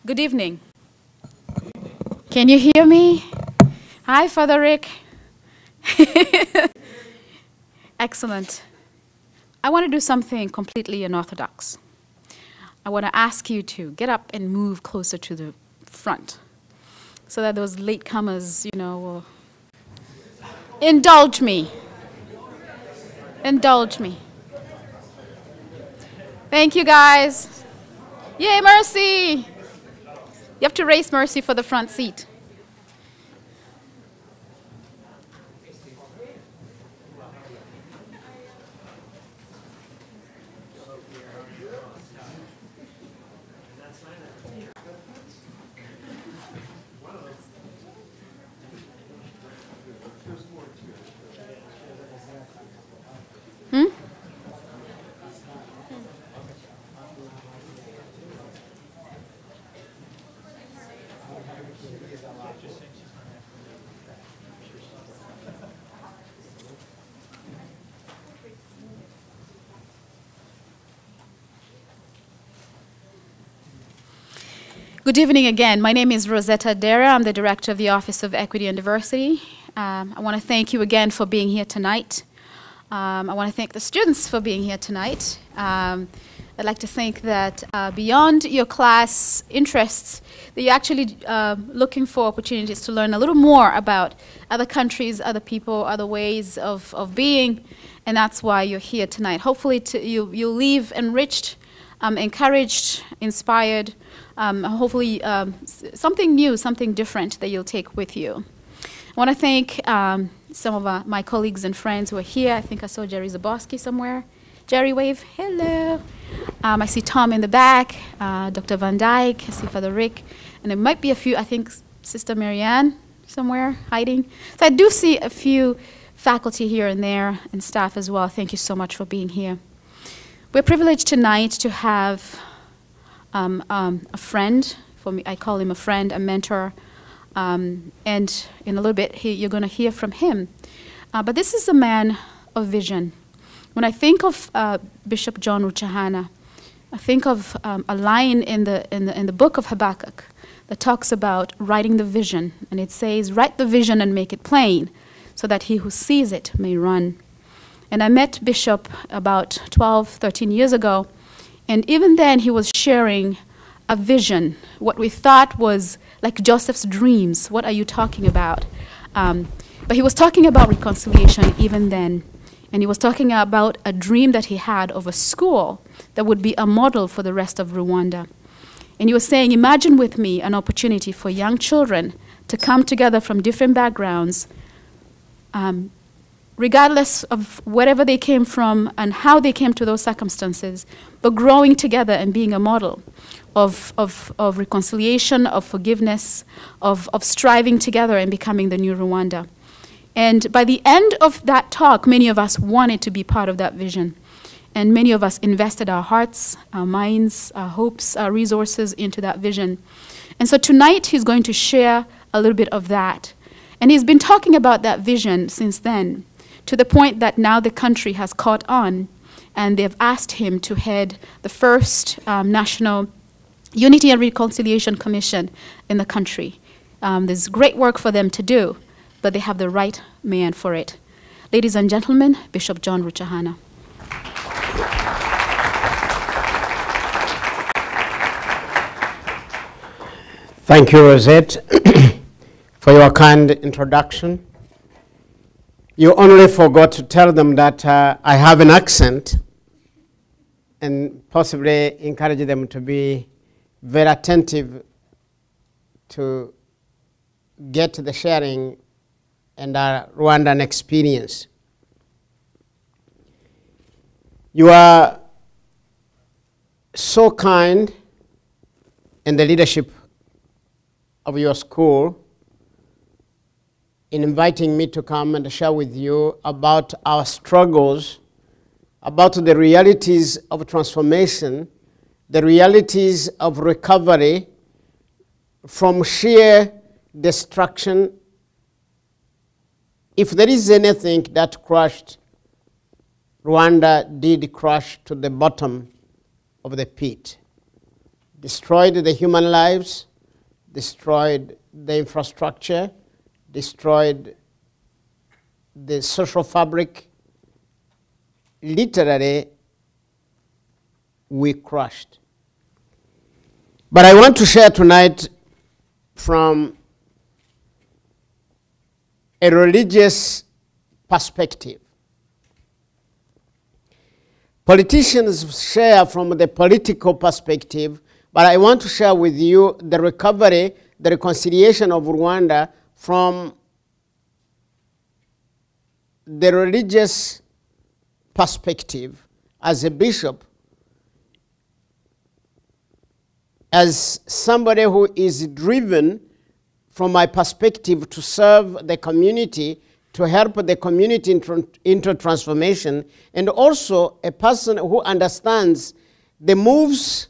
Good evening. Can you hear me? Hi, Father Rick. Excellent. I want to do something completely unorthodox. I want to ask you to get up and move closer to the front so that those latecomers, will indulge me. Indulge me. Thank you, guys. Yay, Mercy! You have to raise Mercy for the front seat. Good evening again. My name is Rosetta Dera. I'm the Director of the Office of Equity and Diversity. I want to thank you again for being here tonight. I want to thank the students for being here tonight. I'd like to think that beyond your class interests, that you're actually looking for opportunities to learn a little more about other countries, other people, other ways of being, and that's why you're here tonight. Hopefully you'll leave enriched, encouraged, inspired, hopefully something new, something different that you'll take with you. I want to thank some of my colleagues and friends who are here. I think I saw Jerry Zaborski somewhere. Jerry, wave. Hello. I see Tom in the back, Dr. Van Dyke, I see Father Rick, and there might be a few, I think Sister Marianne somewhere hiding. So I do see a few faculty here and there and staff as well. Thank you so much for being here. We're privileged tonight to have a friend. For me, I call him a friend, a mentor, and in a little bit you're going to hear from him. But this is a man of vision. When I think of Bishop John Rucyahana, I think of a line in the book of Habakkuk that talks about writing the vision, and it says, "Write the vision and make it plain, so that he who sees it may run." And I met Bishop about 12, 13 years ago, and even then he was sharing a vision, what we thought was like Joseph's dreams. What are you talking about? But he was talking about reconciliation even then. And he was talking about a dream that he had of a school that would be a model for the rest of Rwanda. And he was saying, imagine with me an opportunity for young children to come together from different backgrounds, regardless of wherever they came from and how they came to those circumstances, but growing together and being a model of reconciliation, of forgiveness, of striving together and becoming the new Rwanda. And by the end of that talk, many of us wanted to be part of that vision. And many of us invested our hearts, our minds, our hopes, our resources into that vision. And so tonight he's going to share a little bit of that. And he's been talking about that vision since then, to the point that now the country has caught on, and they've asked him to head the first National Unity and Reconciliation Commission in the country. There's great work for them to do, but they have the right man for it. Ladies and gentlemen, Bishop John Rucyahana. Thank you, Rosette, for your kind introduction. You only forgot to tell them that I have an accent, and possibly encourage them to be very attentive to get the sharing and our Rwandan experience. You are so kind in the leadership of your school in inviting me to come and share with you about our struggles, about the realities of transformation, the realities of recovery from sheer destruction. If there is anything that crushed, Rwanda did crush to the bottom of the pit. destroyed the human lives, destroyed the infrastructure, destroyed the social fabric. Literally, we crushed. But I want to share tonight from a religious perspective. Politicians share from the political perspective, but I want to share with you the recovery, the reconciliation of Rwanda from the religious perspective as a bishop, as somebody who is driven from my perspective to serve the community, to help the community into transformation, and also a person who understands the moves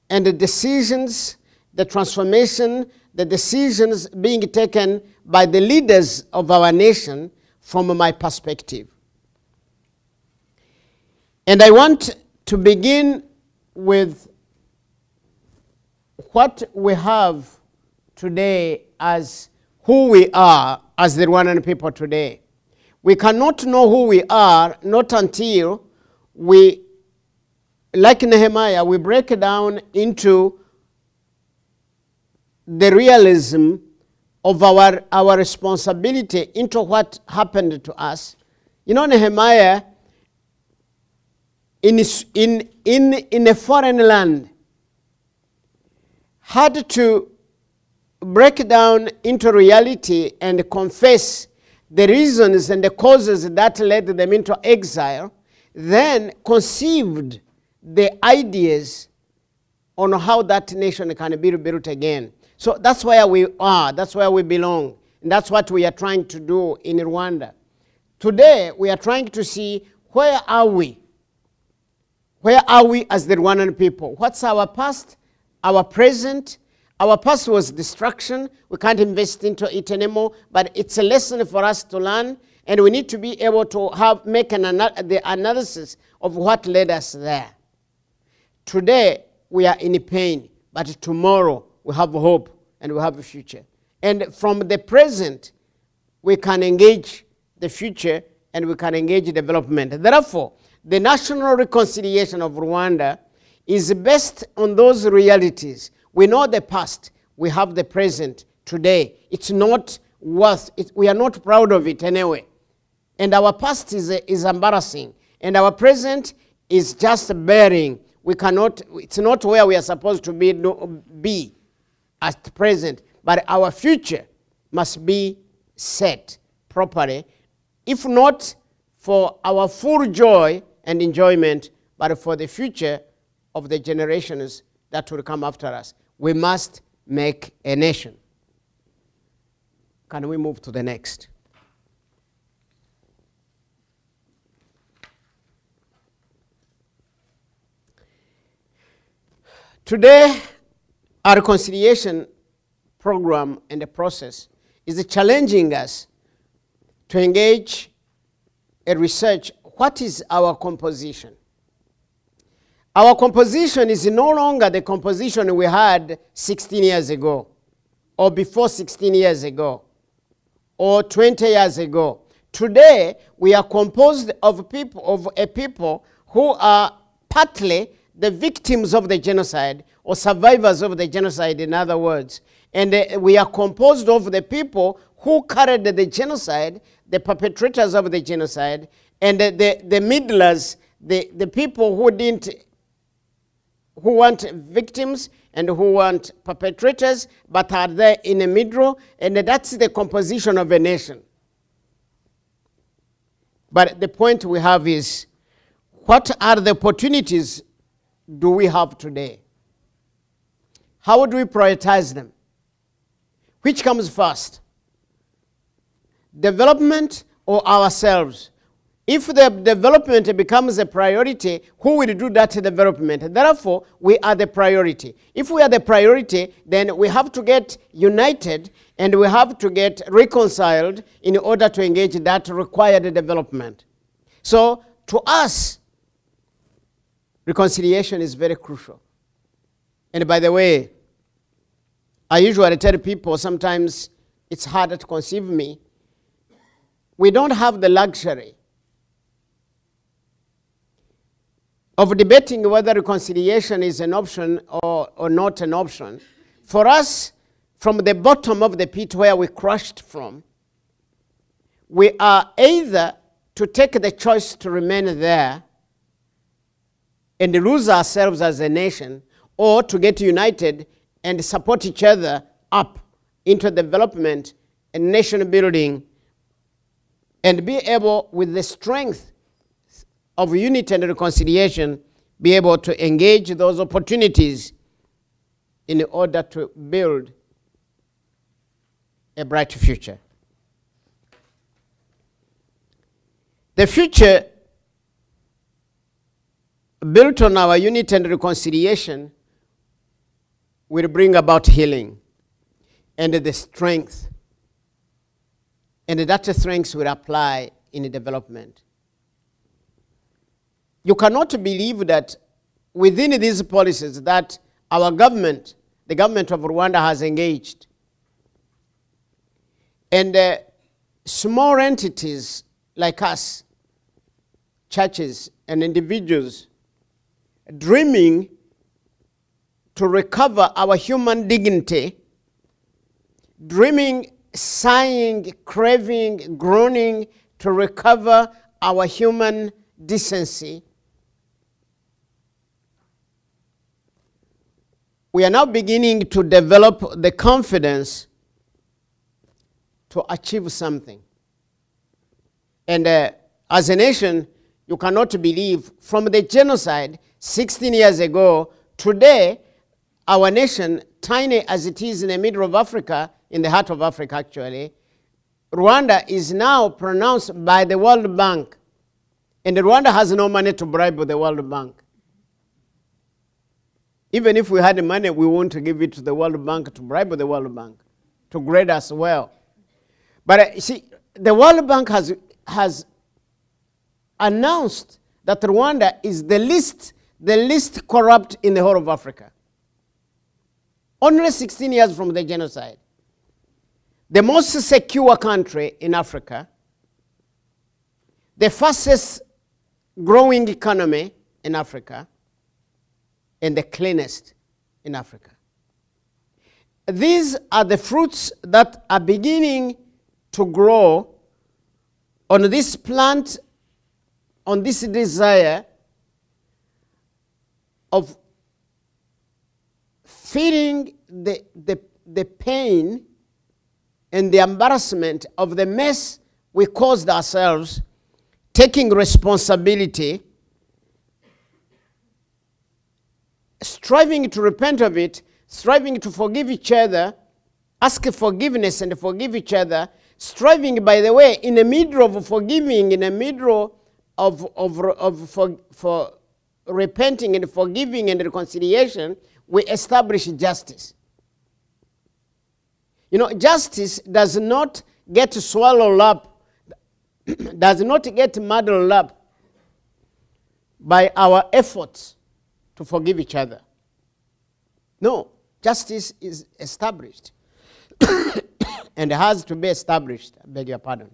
and the decisions, the transformation, the decisions being taken by the leaders of our nation from my perspective. And I want to begin with what we have today as who we are as the Rwandan people today. We cannot know who we are not until we, like Nehemiah, we break down into the realism of our responsibility into what happened to us. You know, Nehemiah, in a foreign land, had to break down into reality and confess the reasons and the causes that led them into exile, then conceived the ideas on how that nation can be rebuilt again. So that's where we are, that's where we belong, and that's what we are trying to do in Rwanda. Today, we are trying to see, where are we? Where are we as the Rwandan people? What's our past, our present? Our past was destruction. We can't invest into it anymore, but it's a lesson for us to learn, and we need to be able to make the analysis of what led us there. Today, we are in pain, but tomorrow we have hope and we have a future. And from the present, we can engage the future and we can engage development. Therefore, the national reconciliation of Rwanda is based on those realities. We know the past, we have the present today. It's not worth it. We are not proud of it anyway. And our past is embarrassing. And our present is just bearing. It's not where we are supposed to be at present. But our future must be set properly, if not for our full joy and enjoyment, but for the future of the generations that will come after us. We must make a nation. Can we move to the next? Today, our reconciliation program and the process is challenging us to engage a research. What is our composition? Our composition is no longer the composition we had 16 years ago, or before 16 years ago, or 20 years ago. Today, we are composed of a people who are partly the victims of the genocide, or survivors of the genocide, in other words. And we are composed of the people who carried the genocide, the perpetrators of the genocide, and the middlers, the people who weren't victims and who weren't perpetrators, but are there in the middle, and that's the composition of a nation. But the point we have is, what are the opportunities do we have today? How do we prioritize them? Which comes first? Development or ourselves? If the development becomes a priority, who will do that development? Therefore, we are the priority. If we are the priority, then we have to get united and we have to get reconciled in order to engage that required development. So, to us, reconciliation is very crucial. And by the way, I usually tell people sometimes it's harder to conceive me. We don't have the luxury of debating whether reconciliation is an option or not an option. For us, from the bottom of the pit where we crushed from, we are either to take the choice to remain there and lose ourselves as a nation, or to get united and support each other up into development and nation building, and be able, with the strength of unity and reconciliation, be able to engage those opportunities in order to build a bright future. The future built on our unity and reconciliation will bring about healing and the strength. And that strength will apply in development. You cannot believe that within these policies that our government, the government of Rwanda, has engaged, and small entities like us, churches and individuals, dreaming to recover our human dignity, dreaming, sighing, craving, groaning to recover our human decency. We are now beginning to develop the confidence to achieve something. And as a nation, you cannot believe, from the genocide 16 years ago, today, our nation, tiny as it is in the middle of Africa, in the heart of Africa actually, Rwanda is now pronounced by the World Bank. And Rwanda has no money to bribe the World Bank. Even if we had the money, we won't give it to the World Bank to bribe the World Bank, to grade us well. But see, the World Bank has announced that Rwanda is the least corrupt in the whole of Africa. Only 16 years from the genocide. The most secure country in Africa, the fastest growing economy in Africa, and the cleanest in Africa. These are the fruits that are beginning to grow on this plant, on this desire of feeling the pain and the embarrassment of the mess we caused ourselves, taking responsibility, striving to repent of it, striving to forgive each other, ask forgiveness and forgive each other, striving, by the way, in the middle of forgiving, in the middle for repenting and forgiving and reconciliation, we establish justice. You know, justice does not get swallowed up, does not get muddled up by our efforts to forgive each other. No, justice is established and has to be established. I beg your pardon.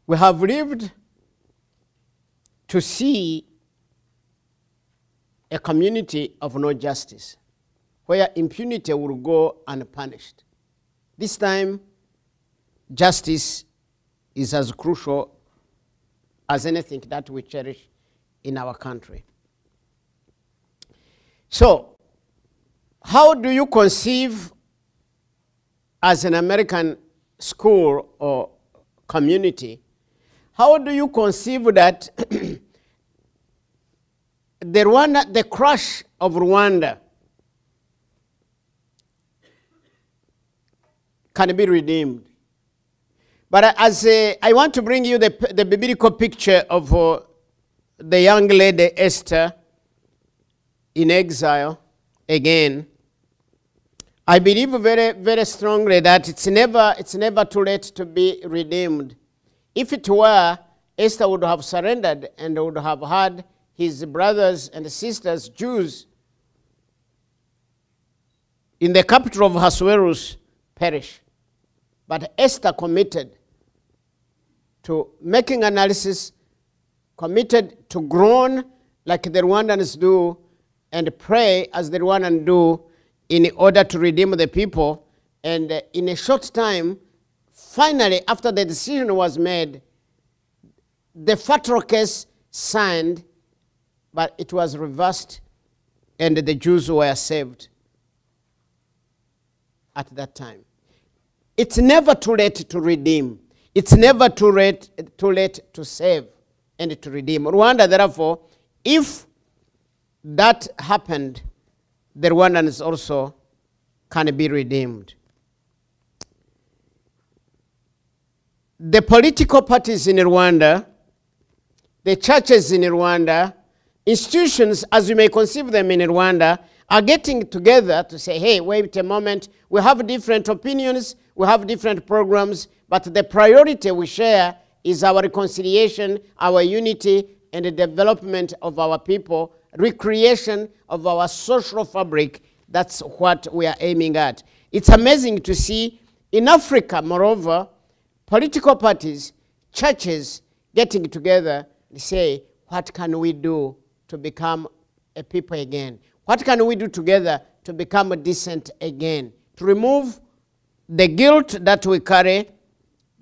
We have lived to see a community of no justice, where impunity will go unpunished. This time, justice is as crucial as anything that we cherish in our country. So, how do you conceive, as an American school or community, how do you conceive that the crush of Rwanda can be redeemed? But as I want to bring you the biblical picture of the young lady Esther in exile again. I believe very, very strongly that it's never too late to be redeemed. If it were, Esther would have surrendered and would have had his brothers and sisters, Jews, in the capital of Ahasuerus perish. But Esther committed to making analysis, committed to groan like the Rwandans do and pray as the Rwandans do in order to redeem the people. And in a short time, finally, after the decision was made, the fatal case signed, but it was reversed, and the Jews were saved at that time. It's never too late to redeem. It's never too late to save and to redeem. Rwanda, therefore, if that happened, the Rwandans also can be redeemed. The political parties in Rwanda, the churches in Rwanda, institutions, as you may conceive them in Rwanda, are getting together to say, hey, wait a moment, we have different opinions, we have different programs, but the priority we share is our reconciliation, our unity, and the development of our people, recreation of our social fabric. That's what we are aiming at. It's amazing to see in Africa, moreover, political parties, churches getting together and say, what can we do to become a people again? What can we do together to become decent again? To remove the guilt that we carry,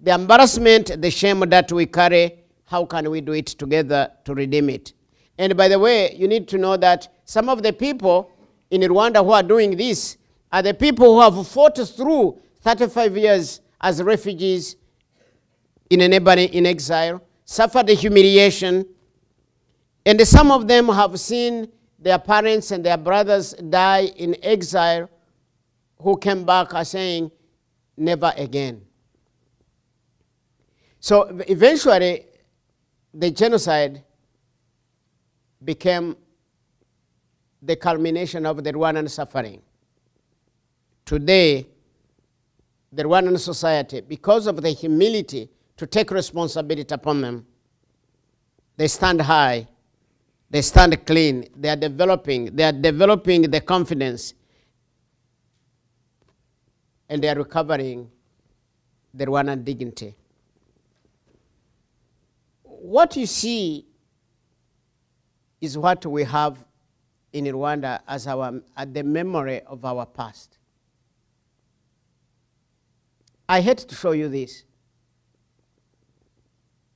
the embarrassment, the shame that we carry. How can we do it together to redeem it? And by the way, you need to know that some of the people in Rwanda who are doing this are the people who have fought through 35 years as refugees in a neighboring in exile, suffered the humiliation, and some of them have seen their parents and their brothers die in exile, who came back are saying, never again. So eventually, the genocide became the culmination of the Rwandan suffering. Today, the Rwandan society, because of the humility to take responsibility upon them, they stand high, they stand clean, they are developing the confidence, and they are recovering the Rwandan dignity. What you see is what we have in Rwanda as the memory of our past. I hate to show you this.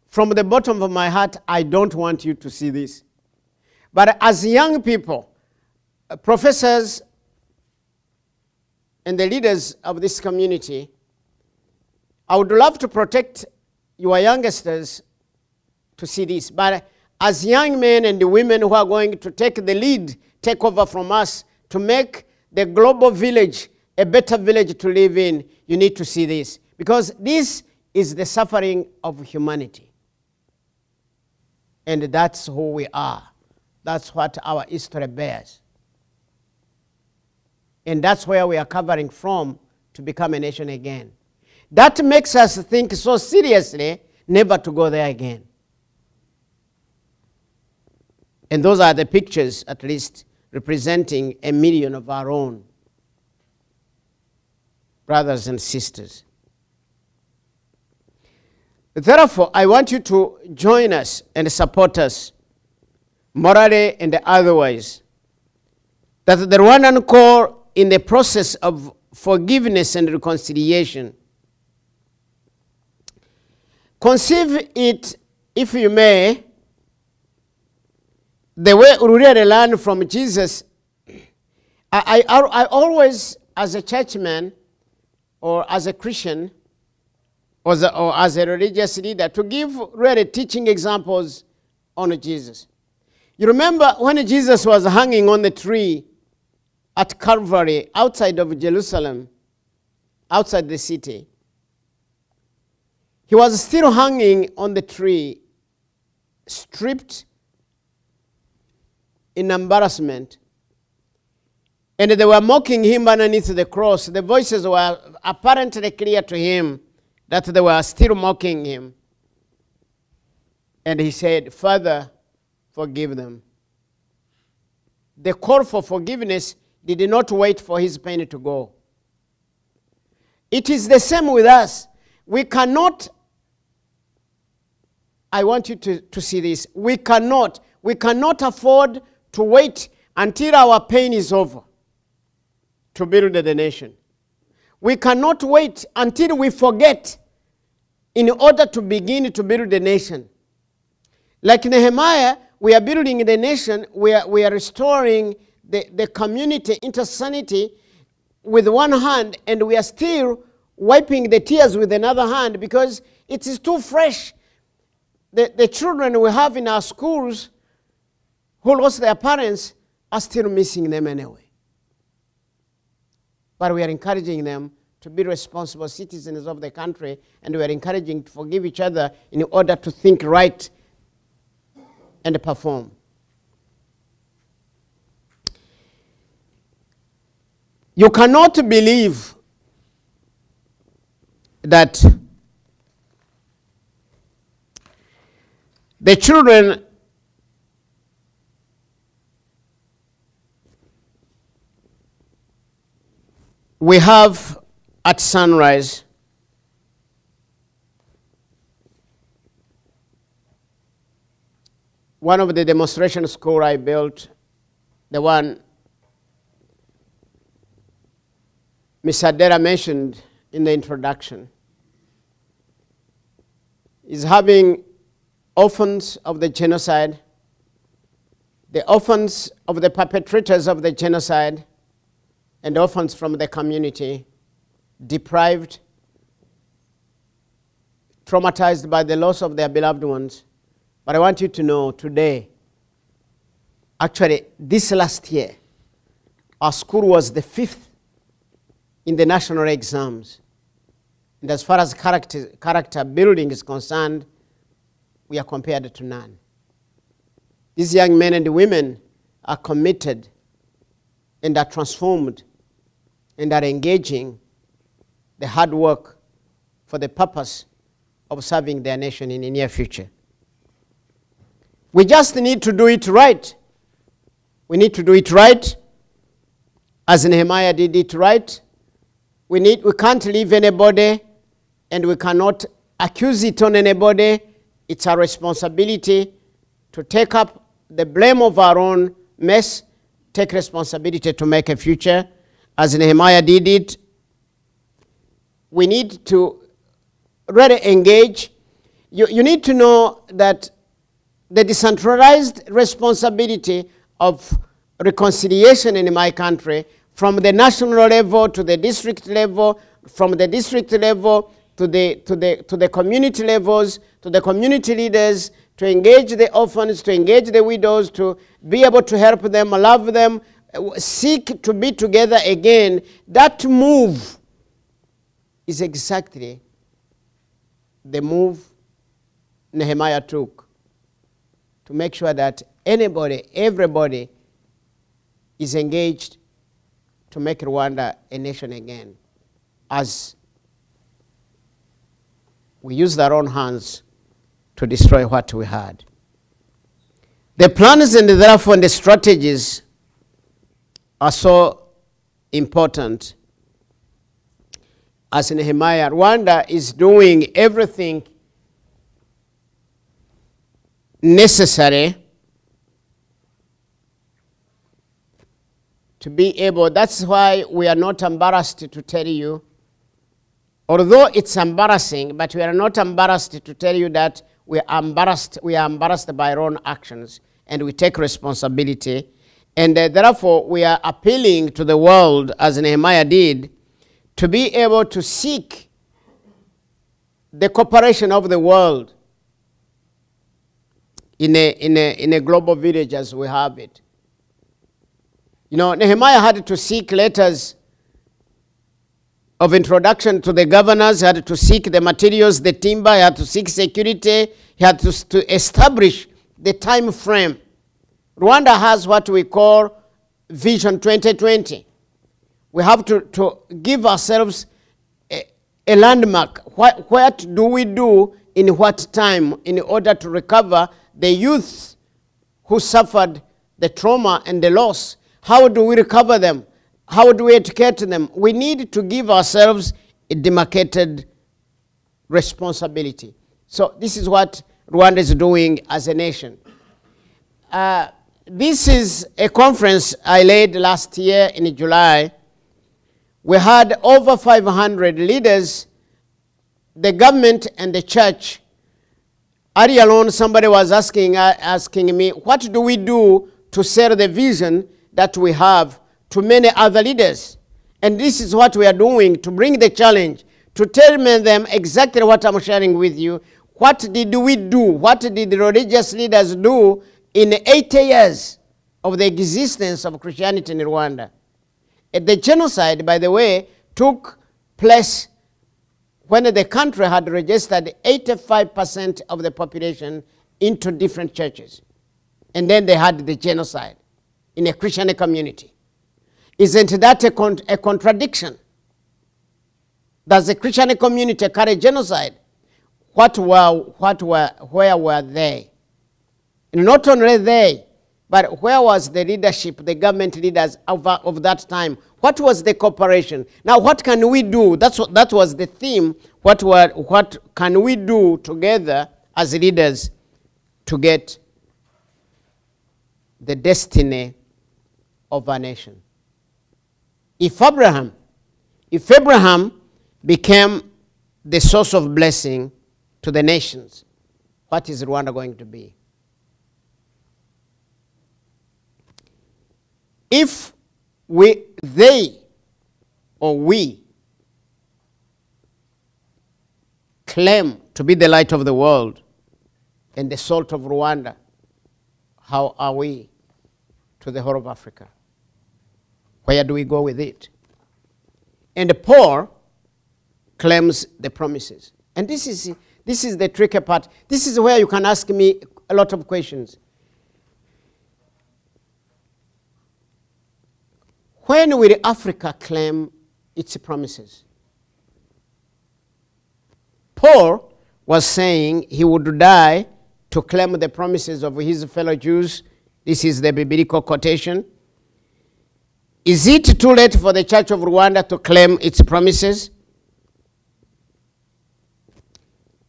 From the bottom of my heart, I don't want you to see this. But as young people, professors, and the leaders of this community, I would love to protect your youngsters to see this. But as young men and women who are going to take the lead, take over from us, to make the global village a better village to live in, you need to see this. Because this is the suffering of humanity. And that's who we are. That's what our history bears. And that's where we are covering from to become a nation again. That makes us think so seriously never to go there again. And those are the pictures, at least, representing 1 million of our own brothers and sisters. Therefore, I want you to join us and support us, morally and otherwise, that the Rwandan call in the process of forgiveness and reconciliation. Conceive it, if you may, the way we really learn from Jesus. I always, as a churchman or as a Christian or as a religious leader, to give really teaching examples on Jesus. You remember when Jesus was hanging on the tree at Calvary outside of Jerusalem, outside the city. He was still hanging on the tree, stripped in embarrassment. And they were mocking him underneath the cross. The voices were apparently clear to him that they were still mocking him. And he said, Father, forgive them. the call for forgiveness did not wait for his pain to go. It is the same with us. We cannot, I want you to see this, we cannot afford to wait until our pain is over to build the nation. We cannot wait until we forget in order to begin to build the nation. Like Nehemiah, we are building the nation, we are restoring the community into sanity with one hand, and we are still wiping the tears with another hand because it is too fresh. The children we have in our schools who lost their parents are still missing them anyway. But we are encouraging them to be responsible citizens of the country, and we are encouraging to forgive each other in order to think right and perform. You cannot believe that the children we have at Sunrise one of the demonstration schools I built, the one Ms. Adera mentioned in the introduction, is having orphans of the genocide, the orphans of the perpetrators of the genocide, and orphans from the community, deprived, traumatized by the loss of their beloved ones. But I want you to know today, actually this last year, our school was the 5th in the national exams. And as far as character building is concerned, we are compared to none. These young men and women are committed and are transformed and are engaging the hard work for the purpose of serving their nation in the near future. We just need to do it right. We need to do it right as Nehemiah did it right. We can't leave anybody, and we cannot accuse it on anybody. It's our responsibility to take up the blame of our own mess, take responsibility to make a future. As Nehemiah did it, we need to really engage. You need to know that the decentralized responsibility of reconciliation in my country, from the national level to the district level, from the district level to the community levels, to the community leaders, to engage the orphans, to engage the widows, to be able to help them, love them, seek to be together again. That move is exactly the move Nehemiah took to make sure that everybody is engaged to make Rwanda a nation again, as we used our own hands to destroy what we had. The plans and therefore the strategies are so important. As Nehemiah, Rwanda is doing everything necessary to be able, that's why we are not embarrassed to tell you, although it's embarrassing, but we are not embarrassed to tell you that we are embarrassed by our own actions, and we take responsibility. And therefore, we are appealing to the world, as Nehemiah did, to be able to seek the cooperation of the world in a global village as we have it. You know, Nehemiah had to seek letters of introduction to the governors, he had to seek the materials, the timber, he had to seek security, he had to establish the time frame. Rwanda has what we call Vision 2020. We have to give ourselves a landmark. What do we do in what time in order to recover the youth who suffered the trauma and the loss. How do we recover them? How do we educate them? We need to give ourselves a demarcated responsibility. So this is what Rwanda is doing as a nation. This is a conference I led last year in July. We had over 500 leaders, the government and the church. Early alone, somebody was asking me, what do we do to sell the vision that we have to many other leaders? And this is what we are doing to bring the challenge, to tell them exactly what I'm sharing with you. What did we do? What did the religious leaders do in 80 years of the existence of Christianity in Rwanda? The genocide, by the way, took place when the country had registered 85% of the population into different churches. And then they had the genocide in a Christian community. Isn't that a contradiction? Does the Christian community carry genocide? Where were they? And not only they, but where was the leadership, the government leaders of that time? What was the cooperation? Now, what can we do? That was the theme. What can we do together as leaders to get the destiny of our nation? If Abraham became the source of blessing to the nations, what is Rwanda going to be? If they claim to be the light of the world and the salt of Rwanda, how are we to the whole of Africa? Where do we go with it? And Paul claims the promises. And this is the tricky part. This is where you can ask me a lot of questions. When will Africa claim its promises? Paul was saying he would die to claim the promises of his fellow Jews. This is the biblical quotation. Is it too late for the Church of Rwanda to claim its promises?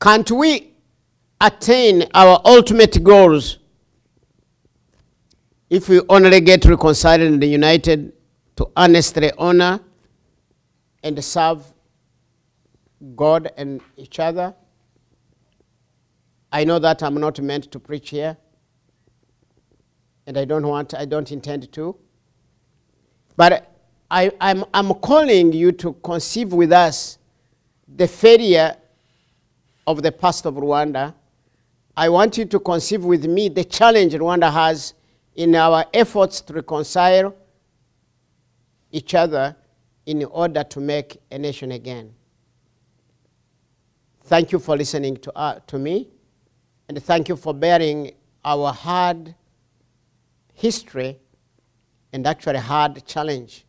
Can't we attain our ultimate goals if we only get reconciled and united to honestly honor and serve God and each other? I know that I'm not meant to preach here, and I don't intend to. But I'm calling you to conceive with us the failure of the past of Rwanda. I want you to conceive with me the challenge Rwanda has in our efforts to reconcile each other in order to make a nation again. Thank you for listening to me, and thank you for bearing our hard history and actually hard challenge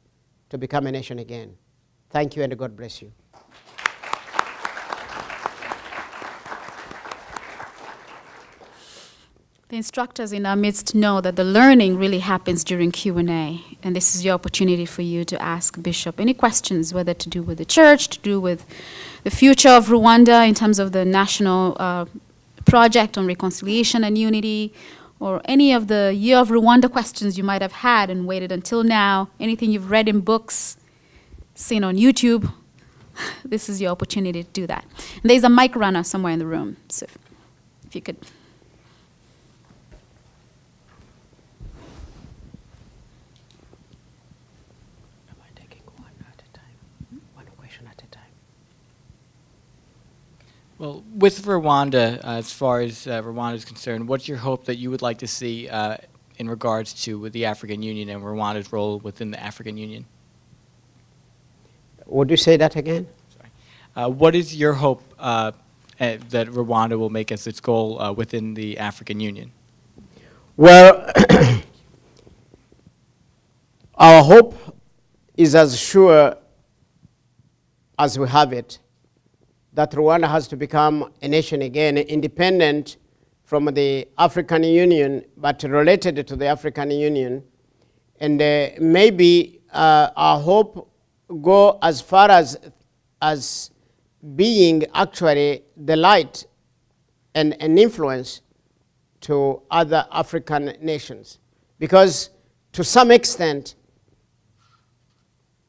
to become a nation again. Thank you, and God bless you. The instructors in our midst know that the learning really happens during Q&A, and this is your opportunity for you to ask Bishop any questions, whether to do with the church, to do with the future of Rwanda in terms of the national project on reconciliation and unity, or any of the Year of Rwanda questions you might have had and waited until now, anything you've read in books, seen on YouTube. This is your opportunity to do that. And there's a mic runner somewhere in the room, so if you could. Well, with Rwanda, as far as Rwanda is concerned, what's your hope that you would like to see in regards to the African Union and Rwanda's role within the African Union? Would you say that again? Sorry. What is your hope that Rwanda will make as its goal within the African Union? Well, our hope is as sure as we have it, that Rwanda has to become a nation again, independent from the African Union, but related to the African Union. And maybe our hope go as far as being actually the light and an influence to other African nations. Because to some extent,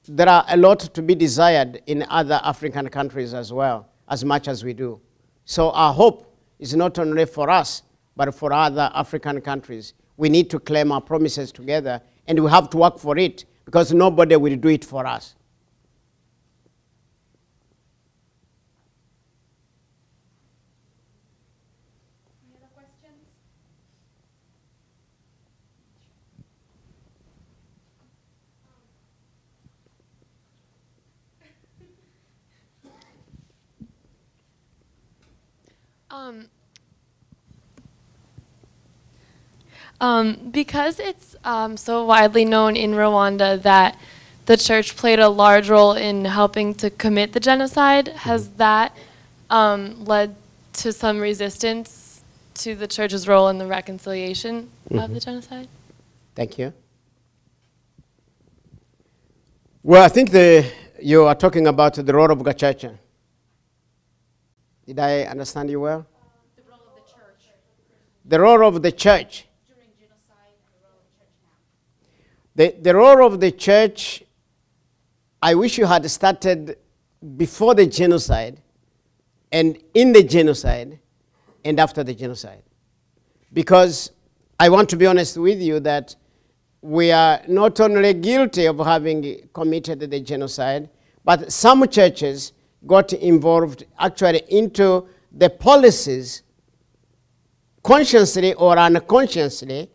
there are a lot to be desired in other African countries as well, as much as we do. So our hope is not only for us, but for other African countries. We need to claim our promises together, and we have to work for it, because nobody will do it for us. Any other questions? Because it's so widely known in Rwanda that the church played a large role in helping to commit the genocide, has that led to some resistance to the church's role in the reconciliation of the genocide? Thank you. Well, I think you are talking about the role of the church. Did I understand you well? The role of the church. The role of the church. During genocide and the role of the church now. The role of the church, I wish you had started before the genocide, and in the genocide, and after the genocide. Because I want to be honest with you that we are not only guilty of having committed the genocide, but some churches got involved actually into the policies consciously or unconsciously.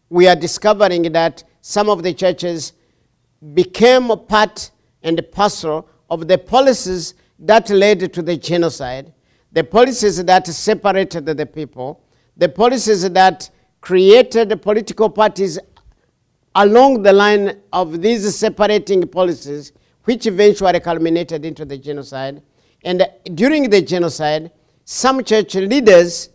We are discovering that some of the churches became a part and parcel of the policies that led to the genocide, the policies that separated the people, the policies that created political parties along the line of these separating policies, which eventually culminated into the genocide. And during the genocide, some church leaders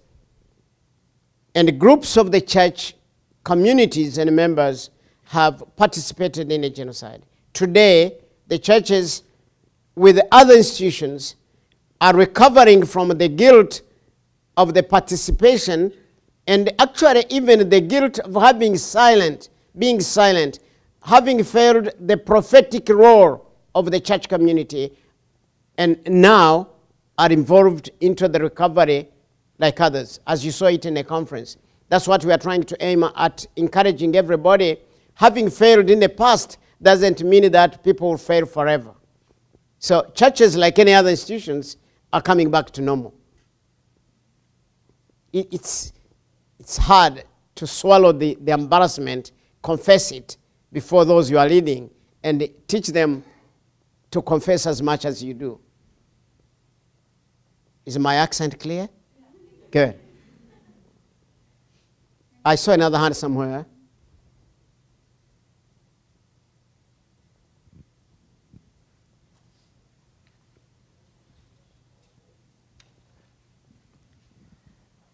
and groups of the church communities and members have participated in the genocide. Today, the churches with other institutions are recovering from the guilt of the participation, and actually even the guilt of being silent, having failed the prophetic role of the church community, and now are involved into the recovery like others, as you saw it in the conference. That's what we are trying to aim at, encouraging everybody. Having failed in the past doesn't mean that people will fail forever. So churches, like any other institutions, are coming back to normal. It's hard to swallow the embarrassment, confess it before those you are leading, and teach them to confess as much as you do. Is my accent clear? Good. I saw another hand somewhere.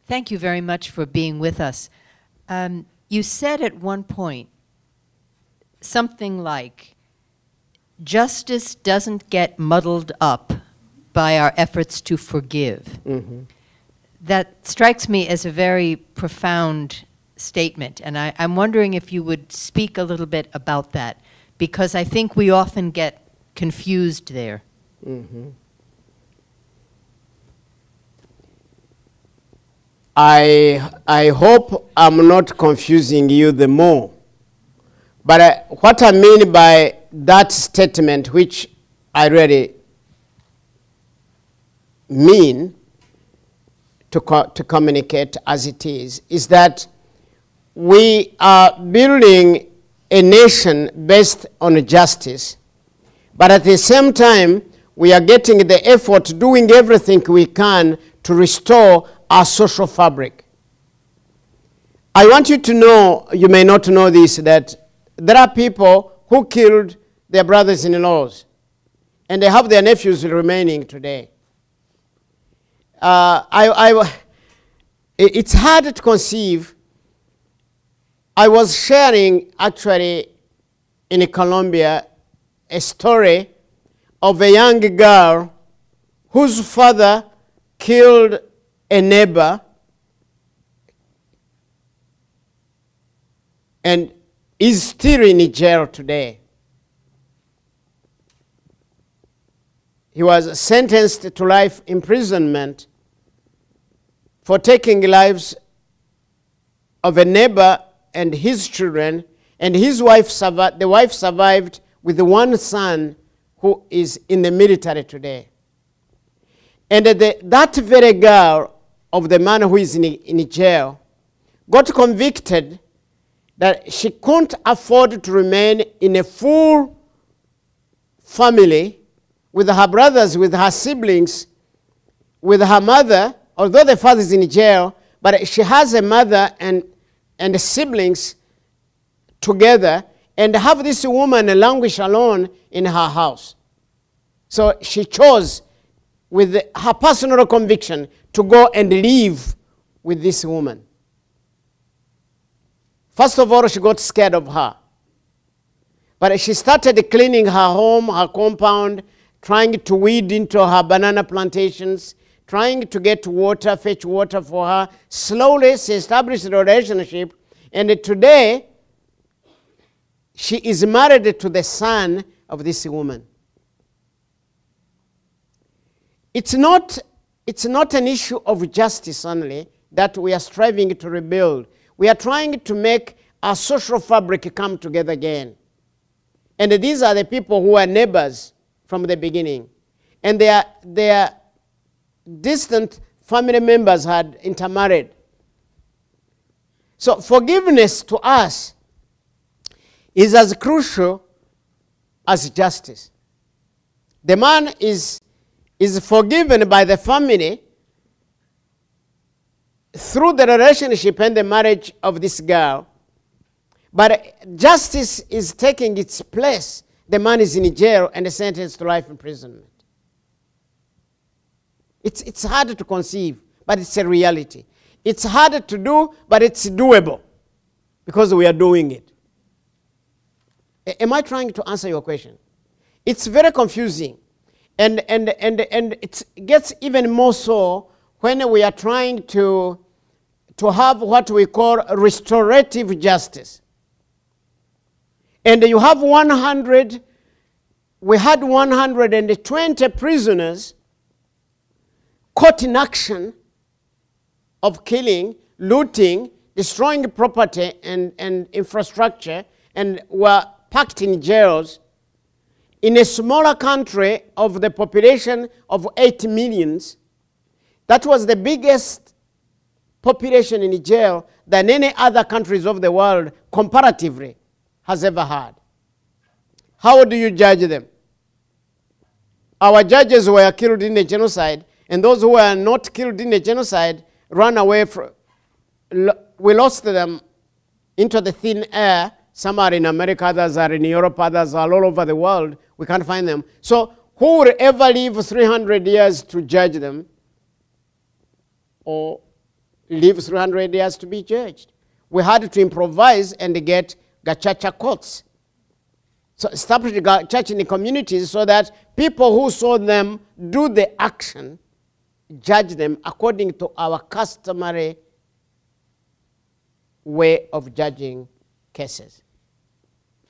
Thank you very much for being with us. You said at one point something like, justice doesn't get muddled up by our efforts to forgive. Mm-hmm. That strikes me as a very profound statement, and I'm wondering if you would speak a little bit about that, because I think we often get confused there. Mm-hmm. I hope I'm not confusing you the more. But what I mean by that statement, which I really mean to communicate as it is that we are building a nation based on justice, but at the same time, we are getting the effort, doing everything we can to restore our social fabric. I want you to know, you may not know this, that there are people who killed their brothers-in-laws, and they have their nephews remaining today. it's hard to conceive. I was sharing, actually, in Colombia, a story of a young girl whose father killed a neighbor and is still in jail today. He was sentenced to life imprisonment for taking lives of a neighbor and his children, and his wife survived. The wife survived with one son who is in the military today. And that very girl of the man who is in jail got convicted that she couldn't afford to remain in a full family with her brothers, with her siblings, with her mother, although the father is in jail, but she has a mother and siblings together, and have this woman languish alone in her house. So she chose, with her personal conviction, to go and live with this woman. First of all, she got scared of her. But she started cleaning her home, her compound, trying to weed into her banana plantations, trying to get water, fetch water for her. Slowly, she established a relationship, and today, she is married to the son of this woman. It's not an issue of justice only that we are striving to rebuild. We are trying to make our social fabric come together again. And these are the people who are neighbors from the beginning. And their distant family members had intermarried. So forgiveness to us is as crucial as justice. The man is forgiven by the family through the relationship and the marriage of this girl. But justice is taking its place. The man is in jail and sentenced to life imprisonment. It's hard to conceive, but it's a reality. It's hard to do, but it's doable because we are doing it. Am I trying to answer your question? It's very confusing. And it gets even more so when we are trying to have what we call restorative justice. And you have 100, we had 120 prisoners caught in action of killing, looting, destroying property and infrastructure, and were packed in jails in a smaller country of the population of 8 million. That was the biggest population in jail than any other countries of the world comparatively has ever had. How do you judge them? Our judges were killed in the genocide, and those who were not killed in the genocide ran away from, we lost them into the thin air. Some are in America, others are in Europe, others are all over the world. We can't find them. So who would ever live 300 years to judge them or live 300 years to be judged? We had to improvise and get gacaca courts. So establish the church in the communities so that people who saw them do the action judge them according to our customary way of judging cases.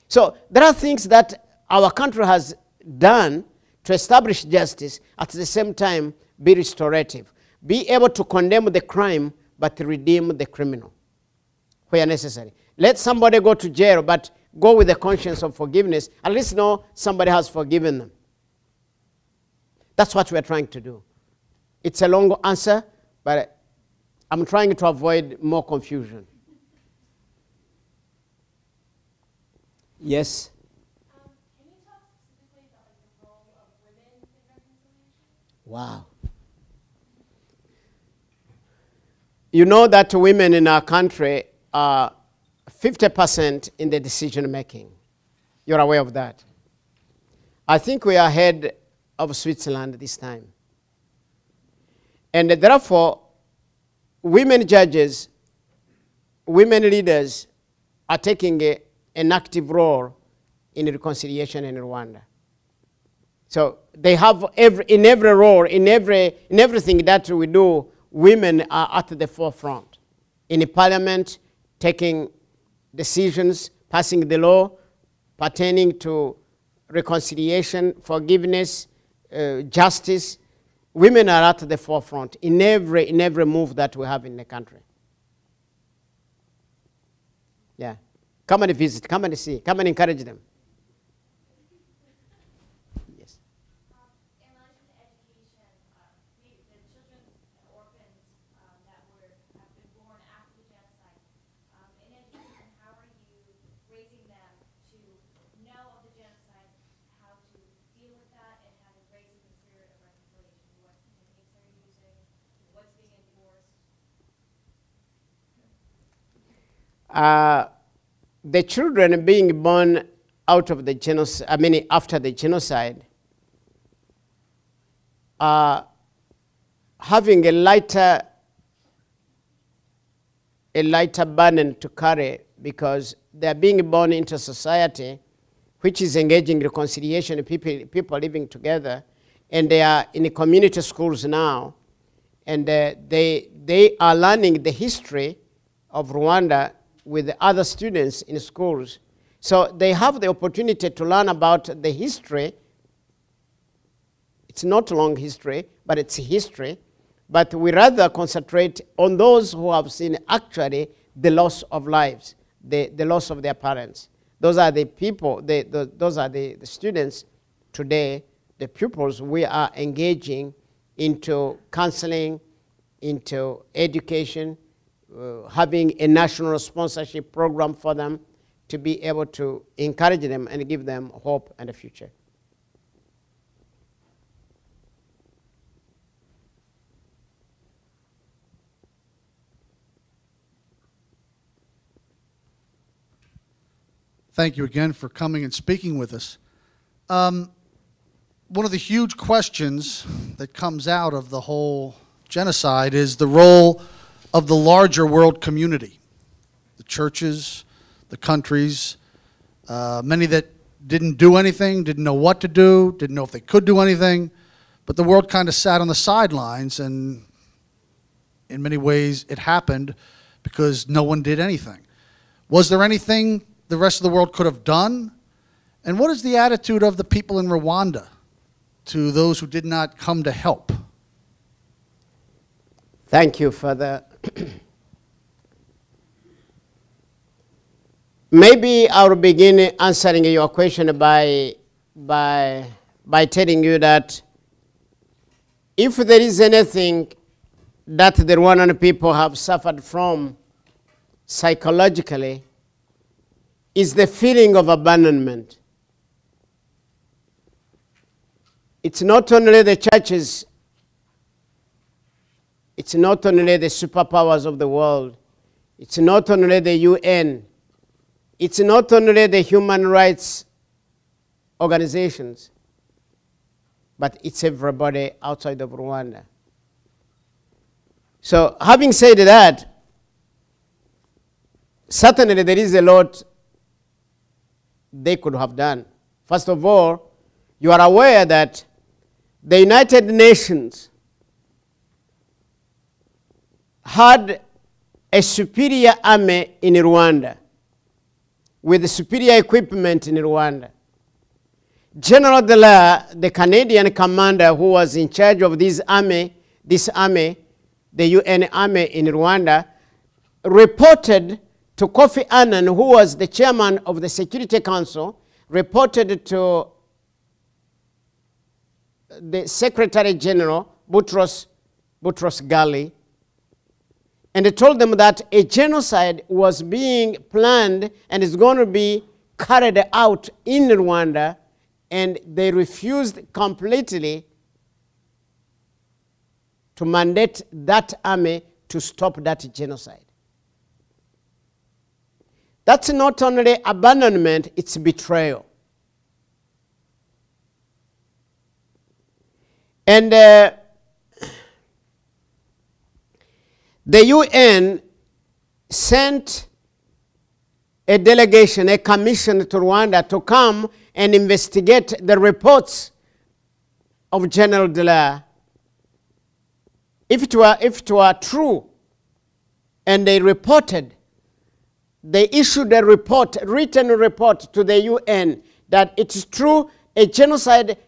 So there are things that our country has done to establish justice, at the same time be restorative. Be able to condemn the crime, but redeem the criminal where necessary. Let somebody go to jail, but go with the conscience of forgiveness. At least know somebody has forgiven them. That's what we're trying to do. It's a long answer, but I'm trying to avoid more confusion. Yes? Can you talk specifically about the role of women in reconciliation? Wow. You know that women in our country are 50% in the decision making. You're aware of that. I think we are ahead of Switzerland this time. And therefore, women judges, women leaders are taking an active role in reconciliation in Rwanda. So they have in every role, in everything that we do, women are at the forefront. In the parliament, taking decisions, passing the law pertaining to reconciliation, forgiveness, justice. Women are at the forefront in every move that we have in the country. Yeah. Come and visit, come and see, come and encourage them. Yes. In relation to education, the children and orphans that have been born after the genocide, in education, how are you raising them to know of the genocide, how to deal with that, and how to raise in the spirit of reconciliation? What techniques are you using? What's being enforced? The children being born out of the genocide, after the genocide, are having a lighter burden to carry because they are being born into society which is engaging reconciliation, people living together, and they are in the community schools now, and they are learning the history of Rwanda with the other students in schools. So they have the opportunity to learn about the history. It's not long history, but it's history. But we rather concentrate on those who have seen actually the loss of lives, the loss of their parents. Those are the people, those are the students today, the pupils we are engaging into counseling, into education, having a national sponsorship program for them to be able to encourage them and give them hope and a future. Thank you again for coming and speaking with us. One of the huge questions that comes out of the whole genocide is the role of the larger world community, the churches, the countries, many that didn't do anything, didn't know what to do, didn't know if they could do anything, but the world kind of sat on the sidelines, and in many ways it happened because no one did anything. Was there anything the rest of the world could have done? And what is the attitude of the people in Rwanda to those who did not come to help? Thank you, Father. Maybe I'll begin answering your question by telling you that if there is anything that the Rwandan people have suffered from psychologically, is the feeling of abandonment. It's not only the churches, it's not only the superpowers of the world, it's not only the UN, it's not only the human rights organizations, but it's everybody outside of Rwanda. So having said that, certainly there is a lot they could have done. First of all, you are aware that the United Nations had a superior army in Rwanda with superior equipment in Rwanda. General Dallaire, the Canadian commander who was in charge of this army, the UN army in Rwanda, reported to Kofi Annan, who was the chairman of the Security Council, reported to the Secretary General, Boutros Ghali, and they told them that a genocide was being planned and is going to be carried out in Rwanda, and they refused completely to mandate that army to stop that genocide. That's not only abandonment, it's betrayal. And the UN sent a delegation, a commission to Rwanda to come and investigate the reports of General Dallaire. If it were true, and they reported, they issued a report, written report to the UN that it is true a genocide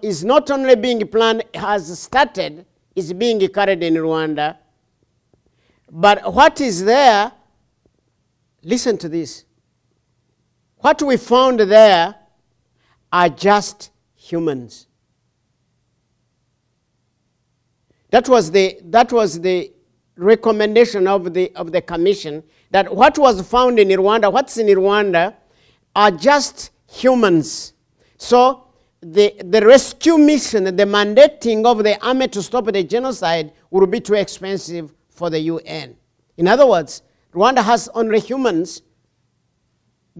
is not only being planned, has started, is being carried in Rwanda, but what is there, listen to this, what we found there are just humans. That was the recommendation of the commission, that what was found in Rwanda, what's in Rwanda, are just humans. So the rescue mission, the mandating of the army to stop the genocide would be too expensive for the UN. In other words, Rwanda has only humans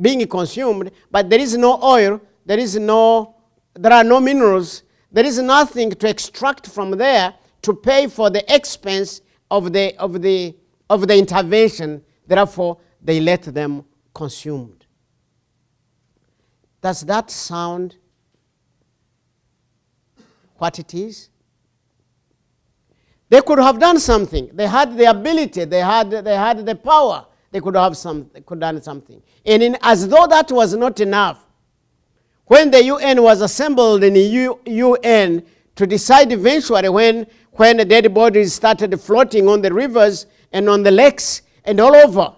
being consumed, but there is no oil, there are no minerals, there is nothing to extract from there to pay for the expense of the intervention. Therefore, they let them consumed. Does that sound what it is? They could have done something. They had the ability. They had the power. They could have done something. And as though that was not enough, when the UN was assembled in the UN to decide eventually when the dead bodies started floating on the rivers and on the lakes and all over,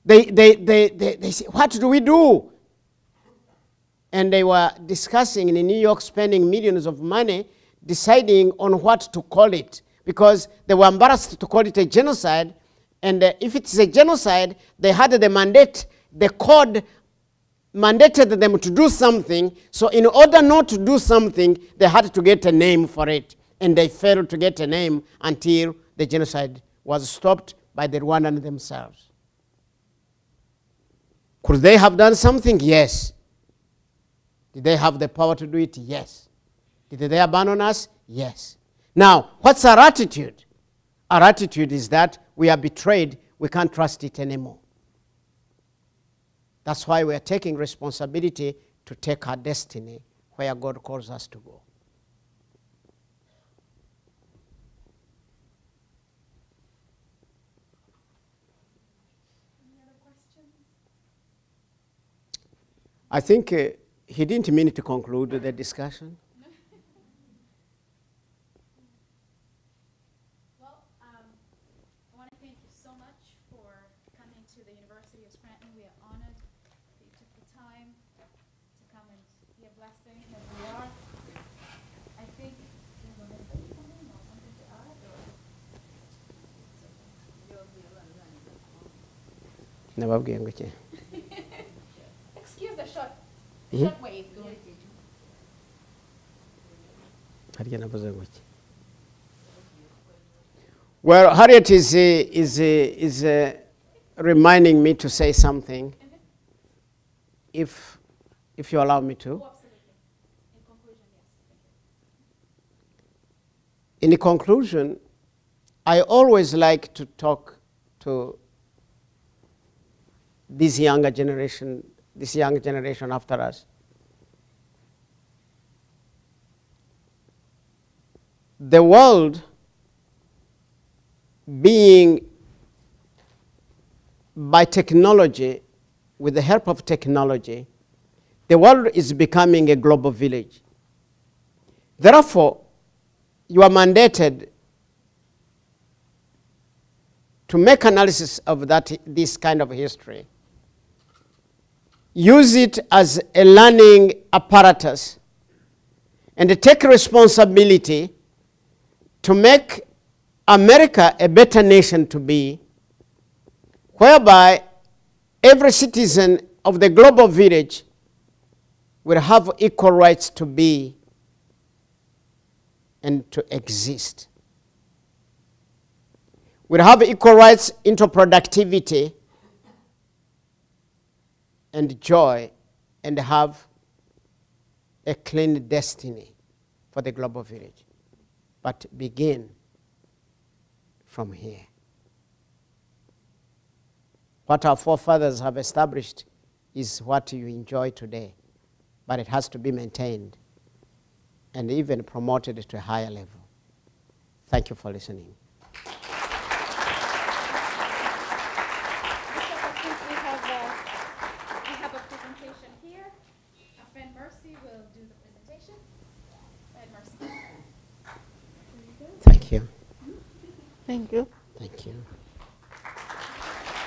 they said, what do we do? And they were discussing in New York, spending millions of money, deciding on what to call it, because they were embarrassed to call it a genocide. And if it's a genocide, they had the mandate, the code mandated them to do something. So in order not to do something, they had to get a name for it. And they failed to get a name until the genocide was stopped by the Rwandans themselves. Could they have done something? Yes. Did they have the power to do it? Yes. Did they abandon us? Yes. Now, what's our attitude? Our attitude is that we are betrayed. We can't trust it anymore. That's why we are taking responsibility to take our destiny where God calls us to go. Any other questions? I think he didn't mean to conclude the discussion. Well, I want to thank you so much for coming to the University of Scranton. We are honored that you took the time to come and be a blessing as we are. I think there's a message coming or something to add, or Nababwiye ngo iki? excuse the short wave. Harya navuze ngo iki? Well, Harriet is reminding me to say something, if you allow me to. Oh, absolutely. In conclusion, yes. Thank you. In conclusion, I always like to talk to this younger generation after us. The world being, by technology, with the help of technology, the world is becoming a global village. Therefore, you are mandated to make analysis of this kind of history. Use it as a learning apparatus and take responsibility to make America a better nation to be, whereby every citizen of the global village will have equal rights to be and to exist. We'll have equal rights into productivity and joy, and have a clean destiny for the global village. But begin from here. What our forefathers have established is what you enjoy today, but it has to be maintained and even promoted to a higher level. Thank you for listening. I have a presentation here. Our friend Mercy will do the presentation. Go ahead, Mercy. Thank you. Thank you. Thank you.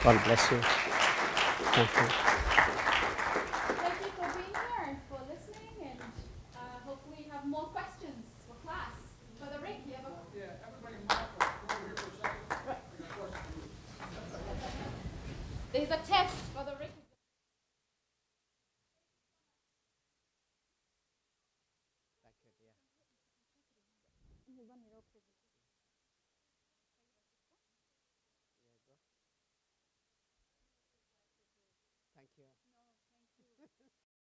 God bless you. Thank you. Thank you for being here and for listening, and hopefully you have more questions for class. Brother Rick, you have a... Yeah, everybody mark over here for a second. Right. I got a question for you. There's a test. Brother Rick is Thank you.